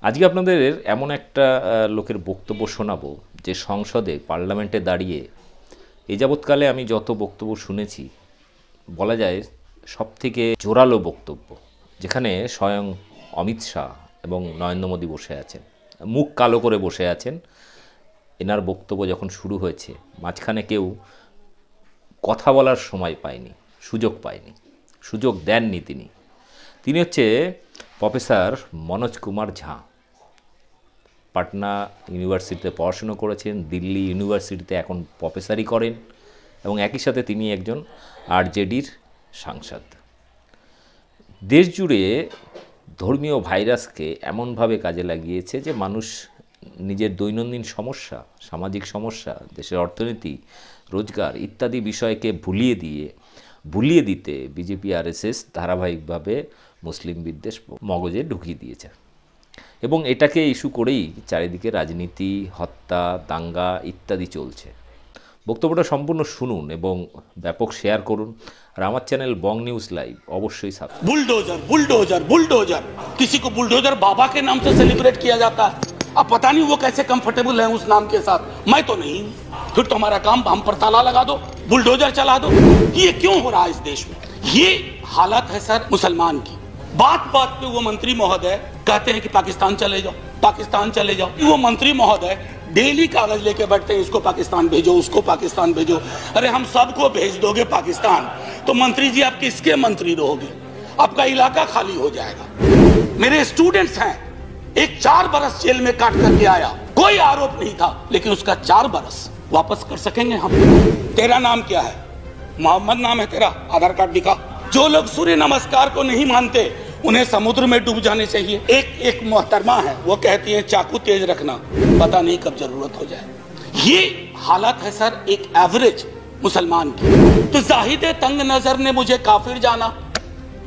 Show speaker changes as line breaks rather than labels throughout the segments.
আজকে আপনাদের এমন একটা লোকের বক্তব্য শোনাবো যে সংসদে পার্লামেন্টে দাঁড়িয়ে এই যাবৎকালে আমি যত বক্তব্য শুনেছি বলা যায় সবথেকে জোরালো বক্তব্য, যেখানে স্বয়ং অমিত শাহ এবং নরেন্দ্র মোদী বসে আছেন, মুখ কালো করে বসে আছেন। এনার বক্তব্য যখন শুরু হয়েছে মাঝখানে কেউ কথা বলার সময় পায়নি, সুযোগ দেননি তিনি হচ্ছে প্রফেসর মনোজ কুমার ঝা। পাটনা ইউনিভার্সিটিতে পড়াশুনো করেছেন, দিল্লি ইউনিভার্সিটিতে এখন প্রফেসরই করেন এবং একই সাথে তিনি একজন আরজেডির সাংসদ। দেশ জুড়ে ধর্মীয় ভাইরাসকে এমনভাবে কাজে লাগিয়েছে যে মানুষ নিজের দৈনন্দিন সমস্যা, সামাজিক সমস্যা, দেশের অর্থনীতি, রোজগার ইত্যাদি বিষয়কে ভুলিয়ে দিতে বিজেপি আরএসএস ধারাবাহিকভাবে মুসলিম বিদ্বেষ মগজে ঢুকিয়ে দিয়েছে এবং এটাকে ইস্যু করেই চারিদিকে রাজনীতি, হত্যা, দাঙ্গা ইত্যাদি চলছে। বক্তব্যটা সম্পূর্ণ শুনুন এবং ব্যাপক শেয়ার করুন। আর আমার চ্যানেল বং নিউজ লাইভ অবশ্যই সাবস্ক্রাইব।
बुलडोजर बुलडोजर बुलडोजर, किसी को बुलडोजर बाबा के नाम से सेलिब्रेट किया जाता है। अब पता नहीं वो कैसे कंफर्टेबल है उस नाम के साथ, मैं तो नहीं। फिर तो हमारा काम हम पर ताला लगा दो, बुलडोजर चला दो। ये क्यों हो रहा है इस देश में? ये हालत है सर मुसलमान की। बात बात पे वो मंत्री महोदय कहते हैं कि पाकिस्तान चले जाओ, पाकिस्तान चले जाओ। वो मंत्री महोदय डेली कागज लेके बैठते हैं, इसको पाकिस्तान भेजो, उसको पाकिस्तान भेजो। अरे हम सबको भेज दोगे पाकिस्तान तो मंत्री जी आप किसके मंत्री रहोगे? आपका इलाका खाली हो जाएगा। मेरे स्टूडेंट्स हैं, एक 4 बरस जेल में काट करके आया, कोई आरोप नहीं था, लेकिन उसका 4 बरस वापस कर सकेंगे हम? तेरा नाम क्या है? मोहम्मद नाम है तेरा, आधार कार्ड दिखा। जो लोग सूर्य नमस्कार को नहीं मानते उन्हें समुद्र में डूब जाने चाहिए। एक मोहतरमा है, वो कहती है चाकू तेज रखना, पता नहीं कब जरूरत हो जाए। ये हालत है सर एक एवरेज मुसलमान की। तो जाहिद तंग नजर ने मुझे काफिर जाना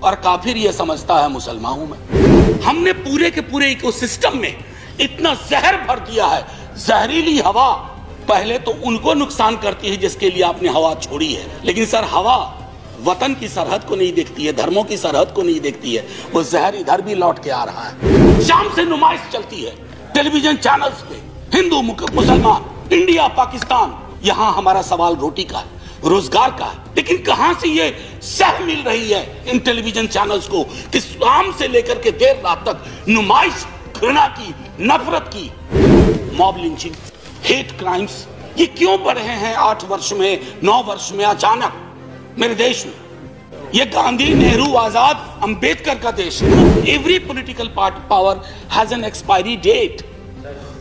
और काफिर ये समझता है मुसलमान हूं मैं। हमने पूरे के पूरे इकोसिस्टम में इतना जहर भर दिया है। जहरीली हवा पहले तो उनको नुकसान करती है जिसके लिए आपने हवा छोड़ी है, लेकिन सर हवा वतन की सरहद को नहीं देखती है, धर्मों की सरहद को नहीं देखती है। वो जहर इधर भी लौट के आ रहा है। शाम से नुमाइश चलती है टेलीविजन चैनल्स पे, हिंदू मुसलमान, इंडिया पाकिस्तान। यहां हमारा सवाल रोटी का है, रोजगार का है, लेकिन कहां से ये सह मिल रही है इन टेलीविजन चैनल्स को कि शाम से लेकर के देर रात तक नुमाइश, घृणा की, नफरत की, मॉब लिंचिंग, हेट क्राइम्स ये क्यों बढ़ रहे हैं 8 वर्ष में, 9 वर्ष में अचानक मेरे देश में? ये गांधी, नेहरू, आजाद, अंबेडकर का देश है। Every political power has an expiry date.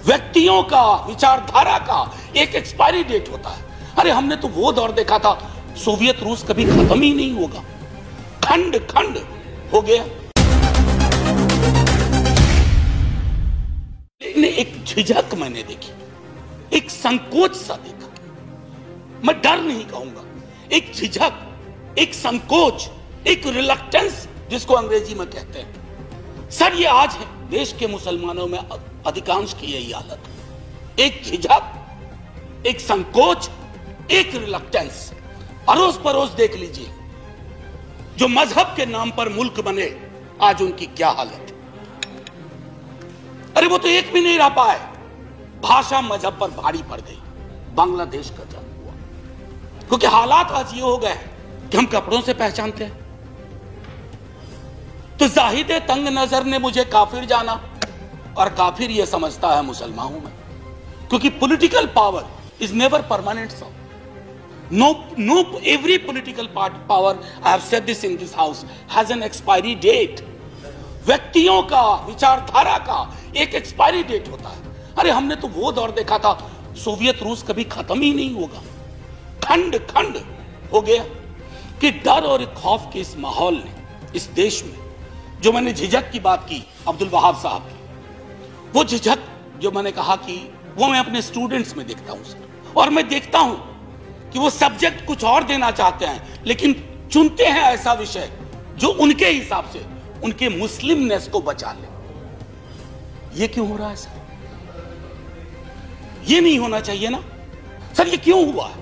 व्यक्तियों का, विचारधारा का एक एक्सपायरी डेट होता है। अरे हमने तो वो दौर देखा था, सोवियत रूस कभी खत्म ही नहीं होगा, खंड खंड हो गया। लेकिन एक झिझक मैंने देखी, एक संकोच सा देखा। मैं डर नहीं कहूंगा, एक झिझक, एक संकोच, एक रिलक्टेंस जिसको अंग्रेजी में कहते हैं। सर ये आज है देश के मुसलमानों में अधिकांश की यही हालत। एक झिझक, एक संकोच, एक रिलक्टेंस। अड़ोस पड़ोस देख लीजिए, जो मजहब के नाम पर मुल्क बने आज उनकी क्या हालत है। अरे वो तो एक भी नहीं रह पाए, भाषा मजहब पर भारी पड़ गई। बांग्लादेश का जन्म हुआ क्योंकि हालात आज ये हो गए कि हम कपड़ों से पहचानते हैं। तो जाहिद तंग नजर ने मुझे काफिर जाना और काफिर ये समझता है मुसलमान हूं मैं, क्योंकि political power is never permanent. So no every political power, I have said this in this house, has an expiry date. व्यक्तियों का, विचारधारा का एक एक्सपायरी डेट होता है। अरे हमने तो वो दौर देखा था, सोवियत रूस कभी खत्म ही नहीं होगा, खंड खंड हो गया। कि डर और खौफ के इस माहौल ने इस देश में, जो मैंने झिझक की बात की अब्दुल वहाब साहब की, वो झिझक जो मैंने कहा कि वो मैं अपने स्टूडेंट्स में देखता हूं सर। और मैं देखता हूं कि वो सब्जेक्ट कुछ और देना चाहते हैं, लेकिन चुनते हैं ऐसा विषय जो उनके हिसाब से उनके मुस्लिमनेस को बचा ले। ये क्यों हो रहा है सर? ये नहीं होना चाहिए ना सर। ये क्यों हुआ है?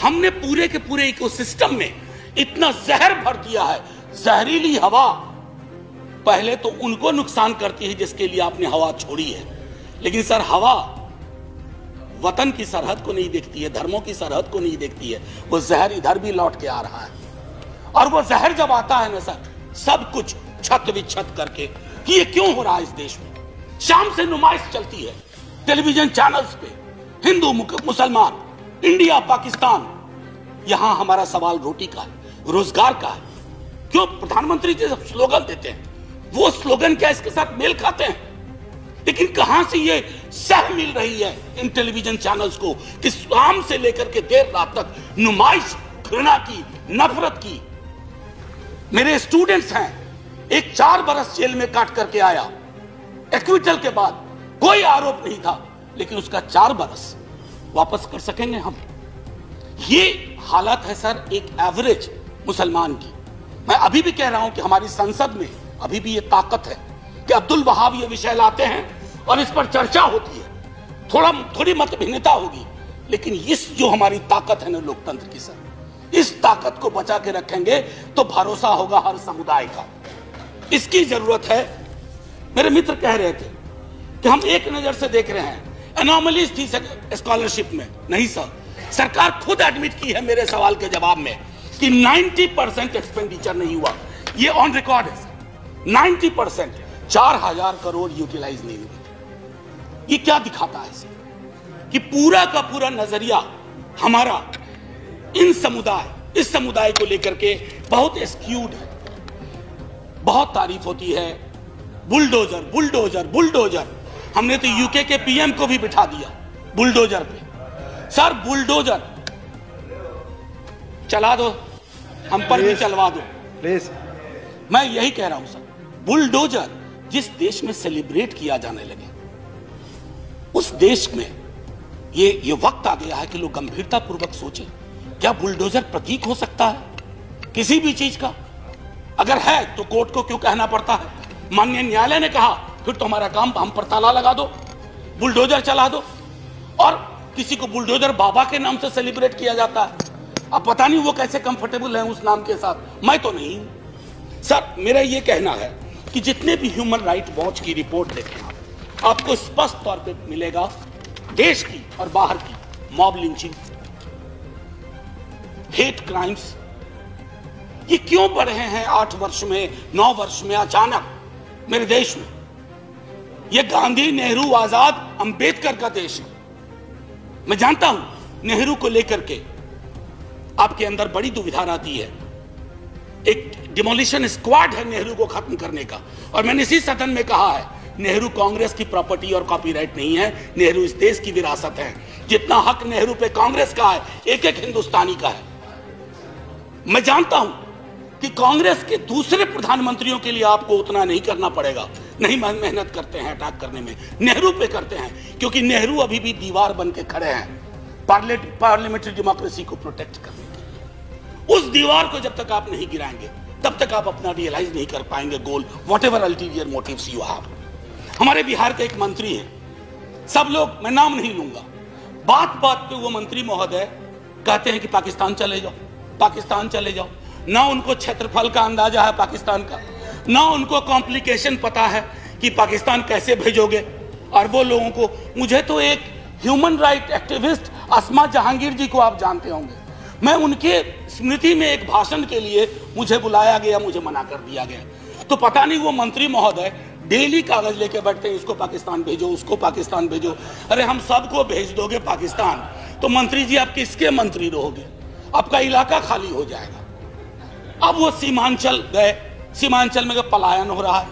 हमने पूरे के पूरे इकोसिस्टम में इतना जहर भर दिया है। जहरीली हवा पहले तो उनको नुकसान करती है जिसके लिए आपने हवा छोड़ी है। लेकिन सर, हवा वतन की सरहद को नहीं देखती है, धर्मों की सरहद को नहीं देखती है। वो जहर इधर भी लौट के आ रहा है, और वो जहर जब आता है ना सर, सब कुछ छत विच्छत करके कि ये क्यों हो रहा है इस देश में। शाम से नुमाइश चलती है टेलीविजन चैनल्स पे, हिंदू मुसलमान, इंडिया पाकिस्तान। यहां हमारा सवाल रोटी का है, रोजगार का है। क्यों प्रधानमंत्री जी जब स्लोगन देते हैं, वो स्लोगन क्या इसके साथ मेल खाते हैं? लेकिन कहां से ये सह मिल रही है इन टेलीविजन चैनल्स को कि शाम से लेकर के देर रात तक नुमाइश, घृणा की, नफरत की। मेरे स्टूडेंट्स हैं, एक 4 बरस जेल में काट करके आया, एक्विटल के बाद कोई आरोप नहीं था, लेकिन उसका 4 बरस वापस कर सकेंगे हम? ये हालत है सर एक एवरेज मुसलमान की। मैं अभी भी कह रहा हूं कि हमारी संसद में अभी भी ये ताकत है कि अब्दुल वहाब ये विषय लाते हैं और इस पर चर्चा होती है, थोड़ी मतभिन्नता होगी, लेकिन इस जो हमारी ताकत है ना लोकतंत्र की सर, इस ताकत को बचा के रखेंगे तो भरोसा होगा हर समुदाय का। इसकी जरूरत है। मेरे मित्र कह रहे थे कि हम एक नजर से देख रहे हैं, एनॉमलीज थी स्कॉलरशिप में। नहीं सर, सरकार खुद एडमिट की है मेरे सवाल के जवाब में कि 90% एक्सपेंडिचर नहीं हुआ। ये ऑन रिकॉर्ड है सर, 90%, 4000 करोड़ यूटिलाइज नहीं हुए। ये क्या दिखाता है सर कि पूरा का पूरा नजरिया हमारा इस समुदाय को लेकर के बहुत स्क्यूड है। बहुत तारीफ होती है, बुलडोजर बुलडोजर बुलडोजर। हमने तो यूके के पीएम को भी बिठा दिया बुलडोजर पे। सर बुलडोजर चला दो, हम पर भी चलवा दो प्लीज। मैं यही कह रहा हूं सर, बुलडोजर जिस देश में सेलिब्रेट किया जाने लगे, उस देश में ये वक्त आ गया है कि लोग गंभीरता पूर्वक सोचें, क्या बुलडोजर प्रतीक हो सकता है किसी भी चीज का? अगर है तो कोर्ट को क्यों कहना पड़ता है? माननीय न्यायालय ने कहा फिर तो हमारा काम हम पर ताला लगा दो, बुलडोजर चला दो। और किसी को बुलडोजर बाबा के नाम से सेलिब्रेट किया जाता है। अब पता नहीं वो कैसे कंफर्टेबल है उस नाम के साथ, मैं तो नहीं। सर मेरा ये कहना है कि जितने भी ह्यूमन राइट वॉच की रिपोर्ट देखें आपको स्पष्ट तौर पे मिलेगा, देश की और बाहर की मॉब लिंचिंग, हेट क्राइम्स, ये क्यों बढ़ रहे हैं 8 वर्ष में, 9 वर्ष में अचानक मेरे देश में? ये गांधी, नेहरू, आजाद, अंबेडकर का देश है। मैं जानता हूं नेहरू को लेकर के आपके अंदर बड़ी दुविधा रहती है। एक डिमोलिशन स्क्वाड है नेहरू को खत्म करने का, और मैंने इसी सदन में कहा है नेहरू कांग्रेस की प्रॉपर्टी और कॉपीराइट नहीं है, नेहरू इस देश की विरासत है। जितना हक नेहरू पे कांग्रेस का है, एक एक हिंदुस्तानी का है। मैं जानता हूं कि कांग्रेस के दूसरे प्रधानमंत्रियों के लिए आपको उतना नहीं करना पड़ेगा, नहीं मेहनत करते हैं अटैक करने में, नेहरू पे करते हैं, क्योंकि नेहरू अभी भी दीवार बन के खड़े हैं पार्लियामेंट्री डेमोक्रेसी को प्रोटेक्ट करने के लिए। उस दीवार को जब तक आप नहीं गिराएंगे तब तक आप अपना रियलाइज नहीं कर पाएंगे goal, whatever ulterior motives you have. हमारे बिहार के एक मंत्री हैं, सब लोग, मैं नाम नहीं लूंगा, बात बात पे वो मंत्री महोदय कहते हैं कि पाकिस्तान चले जाओ, पाकिस्तान चले जाओ। ना उनको क्षेत्रफल का अंदाजा है पाकिस्तान का, ना उनको कॉम्प्लिकेशन पता है कि पाकिस्तान कैसे भेजोगे अरबों लोगों को। मुझे तो एक ह्यूमन राइट एक्टिविस्ट अस्मा जहांगीर जी को आप जानते होंगे, मैं उनके स्मृति में एक भाषण के लिए मुझे बुलाया गया, मुझे मना कर दिया गया। तो पता नहीं वो मंत्री महोदय डेली कागज लेके बैठते हैं, इसको पाकिस्तान भेजो, उसको पाकिस्तान भेजो। अरे हम सबको भेज दोगे पाकिस्तान तो मंत्री जी आप किसके मंत्री रहोगे? आपका इलाका खाली हो जाएगा। अब वो सीमांचल गए, सीमांचल में पलायन हो रहा है।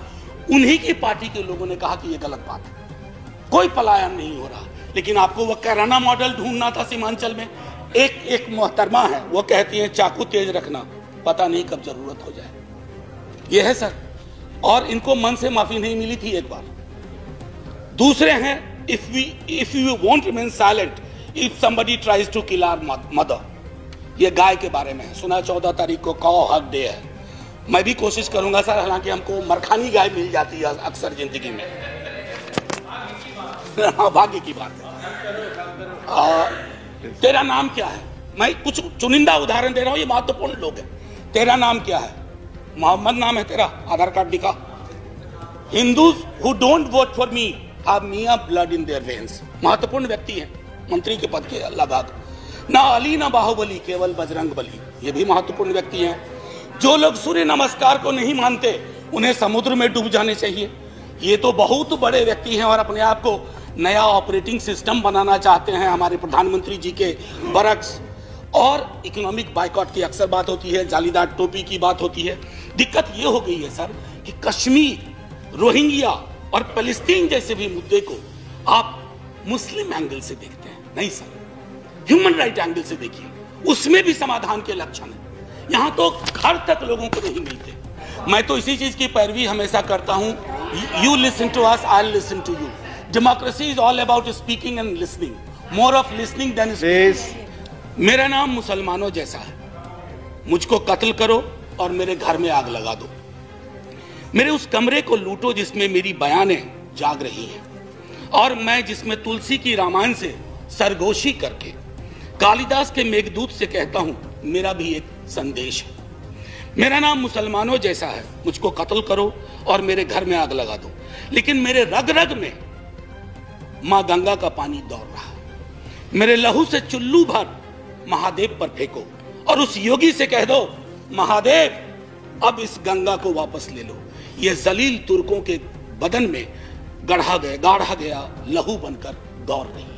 उन्हीं की पार्टी के लोगों ने कहा कि ये गलत बात है, कोई पलायन नहीं हो रहा। लेकिन आपको वो कैराना मॉडल ढूंढना था सीमांचल में। एक मोहतरमा है, वो कहती है चाकू तेज रखना, पता नहीं कब जरूरत हो जाए। ये है सर, और इनको मन से माफी नहीं मिली थी एक बार। दूसरे हैं, if you won't remain silent if somebody tries to kill our mother. ये गाय के बारे में है, सुना 14 तारीख को कॉ हक डे है। मैं भी कोशिश करूंगा सर, हालांकि हमको मरखानी गाय मिल जाती है अक्सर जिंदगी में। भाग्य की बात है। तेरा नाम क्या है? मैं कुछ चुनिंदा उदाहरण दे रहा हूं, ये महत्वपूर्ण लोग हैं। तेरा नाम क्या है? मोहम्मद नाम है तेरा, आधार कार्ड दिखा। Hindus who don't vote for me have Mia blood in their veins. महत्वपूर्ण व्यक्ति हैं, मंत्री के पद के अल्लाह भाग। ना अली ना बाहुबली, केवल बजरंग बली, ये भी महत्वपूर्ण व्यक्ति हैं। जो लोग सूर्य नमस्कार को नहीं मानते उन्हें समुद्र में डूब जाने चाहिए। ये तो बहुत बड़े व्यक्ति हैं और अपने आप को नया ऑपरेटिंग सिस्टम बनाना चाहते हैं। हमारे प्रधानमंत्री जी के बरक्स और इकोनॉमिक बाइकॉट की अक्सर बात होती है, जालीदार टोपी की बात होती है। दिक्कत ये हो गई है सर कि कश्मीर, रोहिंग्या और फलस्तीन जैसे भी मुद्दे को आप मुस्लिम एंगल से देखते हैं। नहीं सर, ह्यूमन राइट एंगल से देखिए, उसमें भी समाधान के लक्षण है। यहां तो घर तक लोगों को नहीं मिलते। मैं तो इसी चीज की पैरवी हमेशा करता हूं, you listen to us, I listen to you. Democracy is all about speaking and listening, more of listening than speaking. मेरा नाम मुसलमानों जैसा है, मुझको कत्ल करो और मेरे घर में आग लगा दो, मेरे उस कमरे को लूटो जिसमें मेरी बयानें जाग रही हैं और मैं जिसमें तुलसी की रामायण से सरगोशी करके कालिदास के मेघदूत से कहता हूं मेरा भी एक संदेश है। मेरा नाम मुसलमानों जैसा है, मुझको कत्ल करो और मेरे घर में आग लगा दो, लेकिन मेरे रग रग में मां गंगा का पानी दौड़ रहा है। मेरे लहू से चुल्लू भर महादेव पर फेंको और उस योगी से कह दो महादेव अब इस गंगा को वापस ले लो। ये जलील तुर्कों के बदन में गाढ़ा गया लहू बनकर दौड़ रही है।